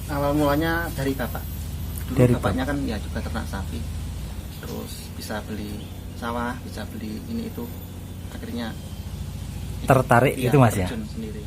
Awal mulanya dari bapak. Dulu Dari bapaknya kan ya juga ternak sapi. Terus bisa beli sawah, bisa beli ini itu. Akhirnya Tertarik iya, itu Mas ya. terjun sendiri.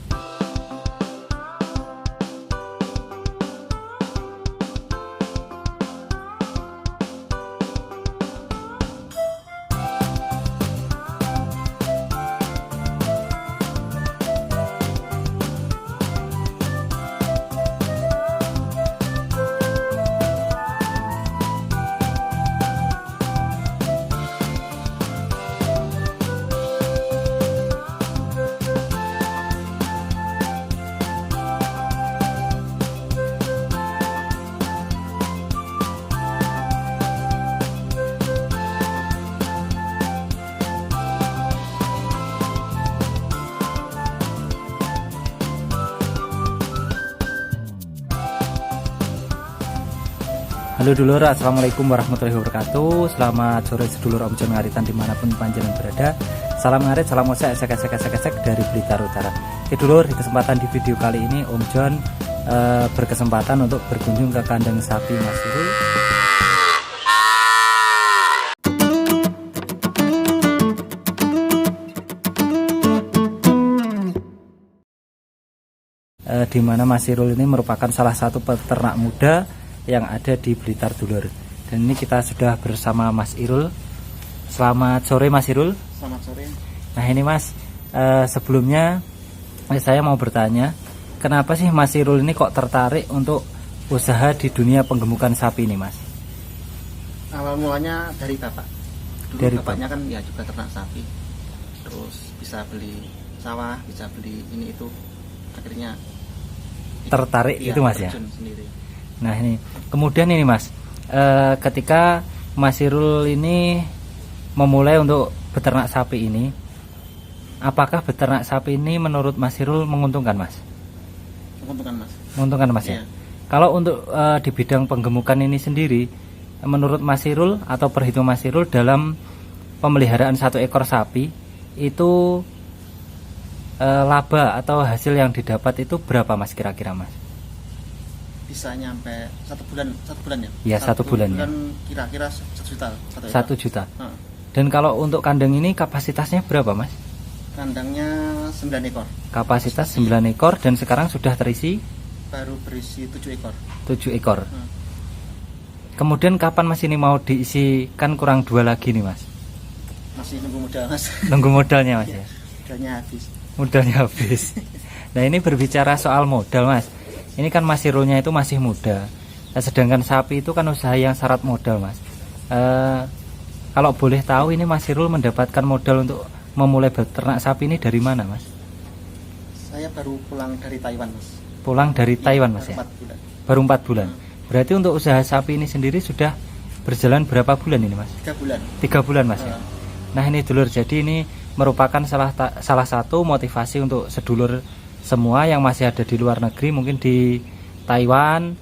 Halo dulur, assalamualaikum warahmatullahi wabarakatuh. Selamat sore sedulur Om Jon Ngaritan dimanapun panjenengan berada. Salam ngarit, salam osek, esek dari Blitar Utara. Oke dulur, di kesempatan di video kali ini Om Jon berkesempatan untuk berkunjung ke kandang sapi Mas Irul. Di mana Mas Irul ini merupakan salah satu peternak muda yang ada di Blitar dulur. Dan ini kita sudah bersama Mas Irul. Selamat sore Mas Irul. Selamat sore. Nah ini Mas, sebelumnya saya mau bertanya, kenapa sih Mas Irul ini kok tertarik untuk usaha di dunia penggemukan sapi ini Mas? Awal mulanya dari bapak. Dulu Dari bapaknya kan ya juga ternak sapi. Terus bisa beli sawah, bisa beli ini itu. Akhirnya Tertarik iya, itu Mas ya. terjun sendiri. Nah ini, kemudian ini Mas, ketika Mas Irul ini memulai untuk beternak sapi ini, apakah beternak sapi ini menurut Mas Irul menguntungkan Mas? Menguntungkan Mas. Menguntungkan Mas ya. Iya. Kalau untuk di bidang penggemukan ini sendiri, menurut Mas Irul atau perhitungan Mas Irul dalam pemeliharaan satu ekor sapi itu laba atau hasil yang didapat itu berapa Mas kira-kira Mas? Bisa nyampe satu bulan ya? Ya, satu bulan ya. Kira-kira 1 juta. 1 juta. Heeh. Dan kalau untuk kandang ini kapasitasnya berapa Mas? Kandangnya 9 ekor. Kapasitas 9 ekor dan sekarang sudah terisi Baru berisi 7 ekor. 7 ekor. Kemudian kapan Mas ini mau diisi, kan kurang 2 lagi nih Mas? Masih nunggu modal Mas. Nunggu modalnya Mas ya? Modalnya habis. Modalnya habis. Nah ini berbicara soal modal Mas, ini kan Mas Irulnya itu masih muda. Nah, sedangkan sapi itu kan usaha yang syarat modal Mas. Kalau boleh tahu ini Mas Irul mendapatkan modal untuk memulai beternak sapi ini dari mana Mas? Saya baru pulang dari Taiwan Mas. Pulang dari Taiwan Mas ya? 4 bulan. Baru 4 bulan. Berarti untuk usaha sapi ini sendiri sudah berjalan berapa bulan ini Mas? 3 bulan. 3 bulan Mas ya. Nah ini dulur, jadi ini merupakan salah satu motivasi untuk sedulur semua yang masih ada di luar negeri, mungkin di Taiwan,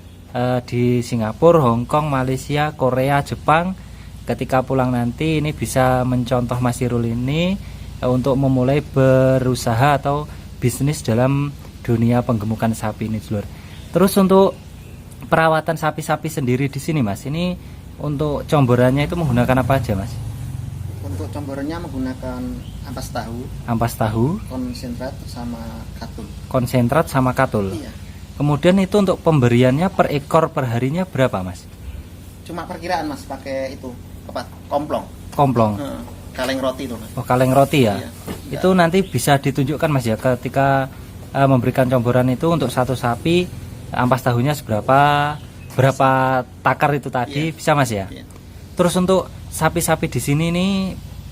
di Singapura, Hong Kong, Malaysia, Korea, Jepang. Ketika pulang nanti ini bisa mencontoh Mas Irul ini untuk memulai berusaha atau bisnis dalam dunia penggemukan sapi ini dulur. Terus untuk perawatan sapi-sapi sendiri di sini Mas, ini untuk comborannya itu menggunakan apa aja Mas? Untuk comborannya menggunakan ampas tahu, konsentrat sama katul. Konsentrat sama katul. Iya. Kemudian itu untuk pemberiannya per ekor per harinya berapa Mas? Cuma perkiraan Mas, pakai itu apa? Komplong. Komplong. Kaleng roti itu Mas. Oh, kaleng roti ya. Iya. Itu nanti bisa ditunjukkan Mas ya ketika memberikan comboran itu untuk satu sapi ampas tahunya seberapa, berapa takar itu tadi, iya. bisa Mas ya. Iya. Terus untuk sapi-sapi di sini nih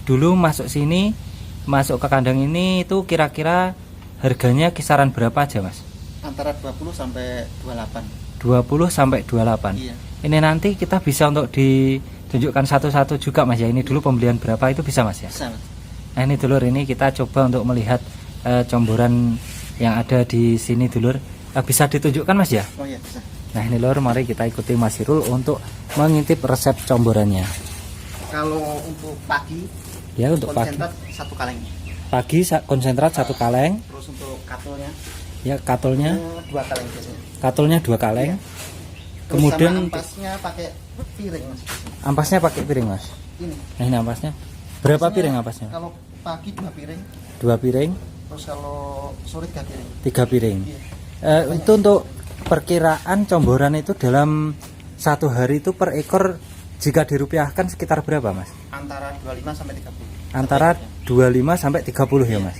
dulu masuk ke kandang ini itu kira-kira harganya kisaran berapa aja Mas? Antara 20 sampai 28. 20 sampai 28. Iya. Ini nanti kita bisa untuk ditunjukkan satu-satu juga Mas ya. Ini dulu pembelian berapa itu bisa Mas ya? Bisa Mas. Nah ini dulur, ini kita coba untuk melihat comboran yang ada di sini dulur. Bisa ditunjukkan Mas ya? Oh iya bisa. Nah ini lor, mari kita ikuti Mas Irul untuk mengintip resep comborannya. Kalau untuk pagi, Ya untuk konsentrat 1 kaleng. pagi konsentrat 1 kaleng. Terus untuk katulnya, Ya katulnya 2 kaleng biasanya. katulnya 2 kaleng. Kemudian sama ampasnya pakai piring mas. ampasnya pakai piring mas. Ini. Nah ini ampasnya. Berapa Ampasnya piring ampasnya? Kalau pagi 2 piring, 2 piring, terus kalau sore 3 piring. 3 piring. Iya. Itu untuk perkiraan comboran itu dalam satu hari itu per ekor jika dirupiahkan sekitar berapa mas? Antara 25 sampai 30. Antara 25 sampai 30 ya mas.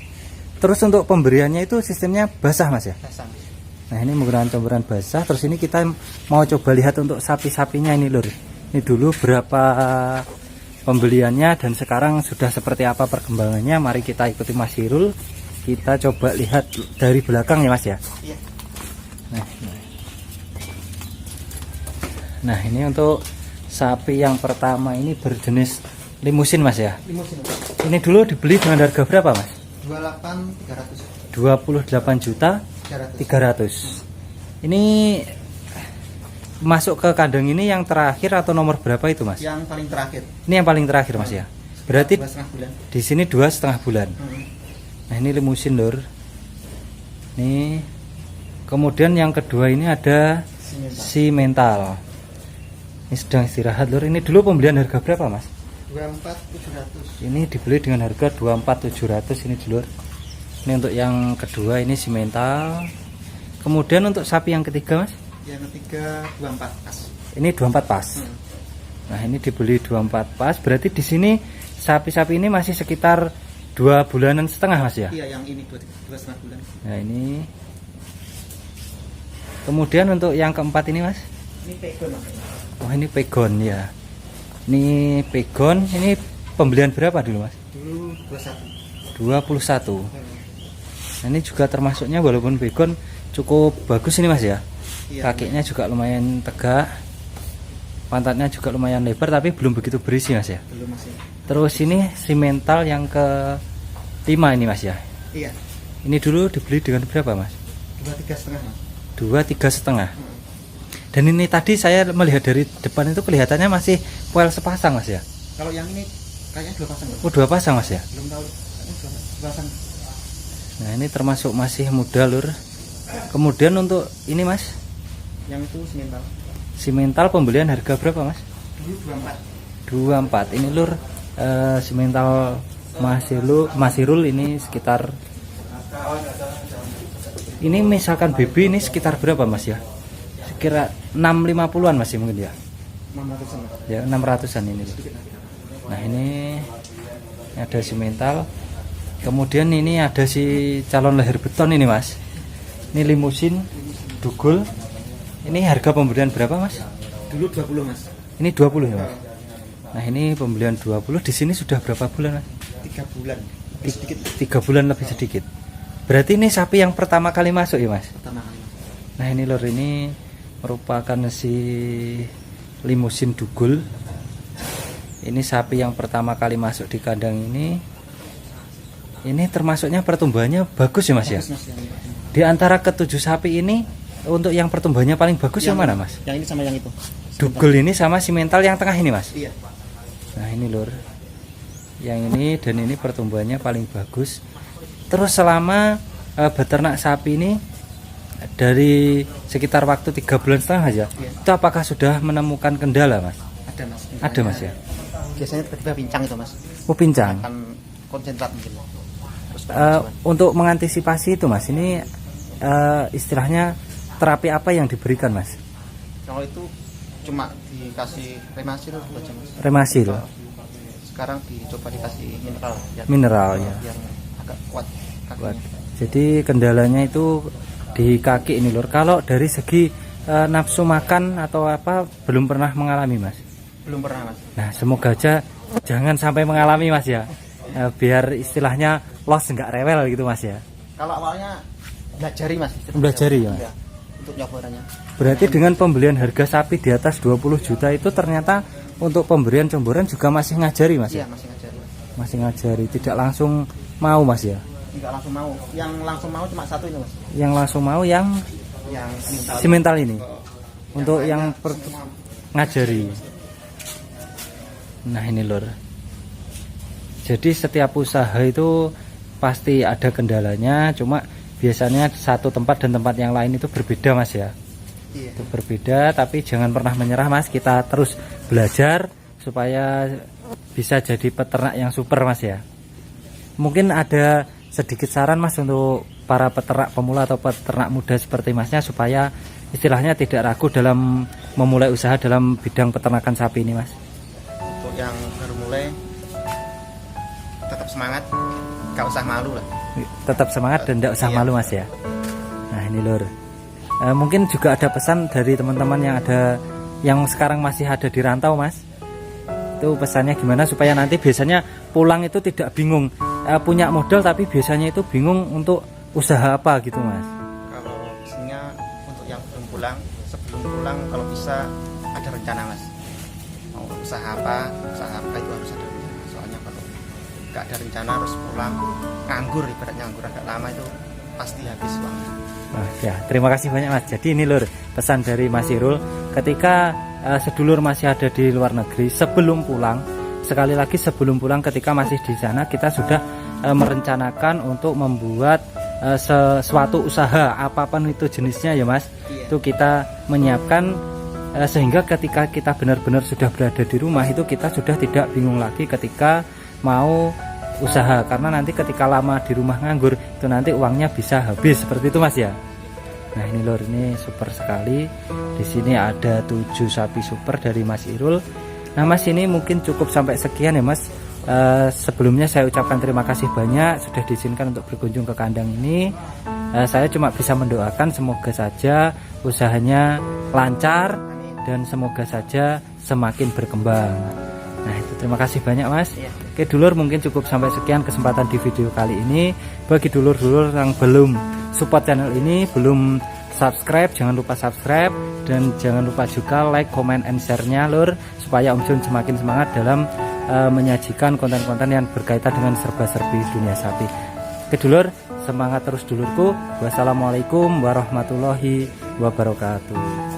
Terus untuk pemberiannya itu sistemnya basah mas ya? Basah. Nah ini menggunakan comboran basah. Terus ini kita mau coba lihat untuk sapi-sapinya ini lur. Ini dulu berapa pembeliannya dan sekarang sudah seperti apa perkembangannya. Mari kita ikuti Mas Irul. Kita coba lihat dari belakang ya mas ya. Iya. Nah ini untuk sapi yang pertama ini berjenis limusin mas ya. Limusin. Ini dulu dibeli dengan harga berapa mas? 28 300. 28 juta 300. Ini masuk ke kandang ini yang terakhir atau nomor berapa itu mas? Yang paling terakhir. Ini yang paling terakhir mas ya. Berarti 2,5 bulan. di sini 2,5 bulan. Nah ini limusin lur. Nih. Kemudian yang kedua ini ada si mental. Ini sedang istirahat lur. Ini dulu pembelian harga berapa mas? 24 700. Ini dibeli dengan harga 24.700 ini dulur. Ini untuk yang kedua ini si mental. Kemudian untuk sapi yang ketiga mas? Yang ketiga 24 pas. Ini 24 pas. Nah ini dibeli 24 pas. Berarti di sini sapi-sapi ini masih sekitar 2,5 bulan mas ya? Iya yang ini 2,5 bulan. Nah ini. Kemudian untuk yang keempat ini mas? Ini pegon mas. Oh ini pegon ya. Ini pegon. Ini pembelian berapa dulu mas? Dulu 21. Nah, ini juga termasuknya walaupun pegon cukup bagus ini mas ya. Iya, Kakinya juga lumayan tegak. Pantatnya juga lumayan lebar tapi belum begitu berisi mas ya. belum masih. Terus ini si mental yang ke-5 ini mas ya. Iya. Ini dulu dibeli dengan berapa mas? 23,5 mas. 23,5. Dan ini tadi saya melihat dari depan itu kelihatannya masih poel sepasang mas ya. Kalau yang ini kayaknya 2 pasang mas. Oh 2 pasang mas ya. Belum tahu. Ini 2 pasang. Nah ini termasuk masih muda lur. Kemudian untuk ini mas, Yang itu semental. si mental pembelian harga berapa mas? Dulu 24. 24. Ini lur si mental Masirul ini sekitar. Ini misalkan baby ini sekitar berapa mas ya? Sekira 650-an masih mungkin ya. 600 mas. Ya 600-an ini. Nah ini ada si mental. Kemudian ini ada si calon leher beton ini mas. Ini limusin dugul. Ini harga pembelian berapa mas? Dulu 20 mas. Ini 20 ya mas. Nah ini pembelian 20. Di sini sudah berapa bulan mas? 3 bulan. Sedikit 3 bulan lebih sedikit. Berarti ini sapi yang pertama kali masuk ya mas? pertama kali mas. Nah ini lor ini merupakan si limusin dugul. Ini sapi yang pertama kali masuk di kandang ini. Ini termasuknya pertumbuhannya bagus ya mas ya? Bagus, mas, yang ini. Di antara ketujuh sapi ini untuk yang pertumbuhannya paling bagus yang mana mas? Yang ini sama yang itu. Dugul ini sama si mental yang tengah ini mas? Iya. Nah ini lur. Yang ini dan ini pertumbuhannya paling bagus. Terus selama beternak sapi ini dari sekitar waktu 3,5 bulan aja, Iya. itu apakah sudah menemukan kendala mas? Ada mas. Ada mas ya? Biasanya tiba-tiba pincang itu mas. Oh pincang. Akan konsentrat mungkin. Terus Untuk mengantisipasi itu mas, ini istilahnya terapi apa yang diberikan mas? kalau itu cuma dikasih remasil aja mas. Remasil, Sekarang dicoba dikasih mineral. mineral ya. Biar agak kuat kakinya. Kuat. Jadi kendalanya itu di kaki ini lur. Kalau dari segi nafsu makan atau apa belum pernah mengalami mas? Belum pernah mas. Nah semoga aja jangan sampai mengalami mas ya. Biar istilahnya los nggak rewel gitu mas ya. Kalau awalnya belajari mas. Belajari ya. Iya, untuk nyobarannya. Berarti dengan pembelian harga sapi di atas 20 juta itu ternyata untuk pemberian comboran juga masih ngajari mas Iya ya? masih ngajari mas. Masih ngajari, tidak langsung mau mas ya? Enggak langsung mau. Yang langsung mau cuma satu ini mas. Yang langsung mau yang Yang mental. si mental ini. Untuk yang langsung mau. ngajari. Nah ini lur. Jadi setiap usaha itu pasti ada kendalanya, cuma biasanya satu tempat dan tempat yang lain itu berbeda mas ya. Iya. Itu berbeda, tapi jangan pernah menyerah Mas. Kita terus belajar supaya bisa jadi peternak yang super Mas ya. Mungkin ada sedikit saran Mas untuk para peternak pemula atau peternak muda seperti Masnya supaya istilahnya tidak ragu dalam memulai usaha dalam bidang peternakan sapi ini Mas. Untuk yang baru mulai tetap semangat, gak usah malu lah. Tetap semangat dan tidak usah Iya. malu Mas ya. Nah ini lur, mungkin juga ada pesan dari teman-teman yang sekarang masih ada di rantau Mas. Itu pesannya gimana supaya nanti biasanya pulang itu tidak bingung, punya modal tapi biasanya itu bingung untuk usaha apa gitu Mas. Kalau biasanya untuk yang belum pulang, sebelum pulang kalau bisa ada rencana Mas. Mau usaha apa itu harus ada rencana. Soalnya kalau nggak ada rencana harus pulang nganggur, ibaratnya nganggur agak lama itu pasti habis uangnya. Wah, ya, terima kasih banyak Mas. Jadi ini lur, pesan dari Mas Irul, ketika sedulur masih ada di luar negeri, sebelum pulang, sekali lagi sebelum pulang ketika masih di sana kita sudah merencanakan untuk membuat sesuatu usaha apapun itu jenisnya ya Mas. Iya. Itu kita menyiapkan sehingga ketika kita benar-benar sudah berada di rumah itu kita sudah tidak bingung lagi ketika mau usaha, karena nanti ketika lama di rumah nganggur itu nanti uangnya bisa habis seperti itu Mas ya. Nah ini lor, ini super sekali. Di sini ada 7 sapi super dari Mas Irul. Nah Mas, ini mungkin cukup sampai sekian ya Mas. Sebelumnya saya ucapkan terima kasih banyak sudah diizinkan untuk berkunjung ke kandang ini. Saya cuma bisa mendoakan semoga saja usahanya lancar dan semoga saja semakin berkembang. Nah itu, terima kasih banyak Mas. Oke dulur, mungkin cukup sampai sekian kesempatan di video kali ini. Bagi dulur-dulur yang belum support channel ini, belum subscribe, jangan lupa subscribe. Dan jangan lupa juga like, comment, and share-nya lur, supaya Om Jun semakin semangat dalam menyajikan konten-konten yang berkaitan dengan serba-serbi dunia sapi. Oke dulur, semangat terus dulurku. Wassalamualaikum warahmatullahi wabarakatuh.